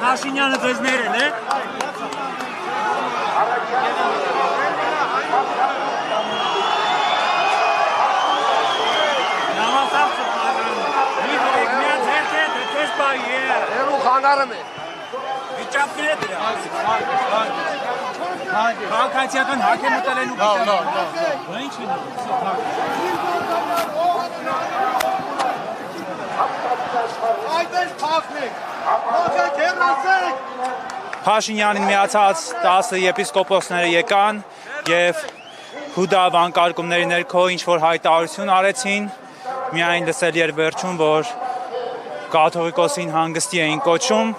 Փաշինյանը ձեզ ներել է։ Քաղաքացիական հակ է մտել են ու ինչ է Փաշինյանին միացած 10 եպիսկոպոսները եկան և Հուդա վանկարկումների ներքո ինչ-որ հայտարարություն արեցին, միայն լսել էր վերջում, որ կաթողիկոսին հանգստի էին կոչում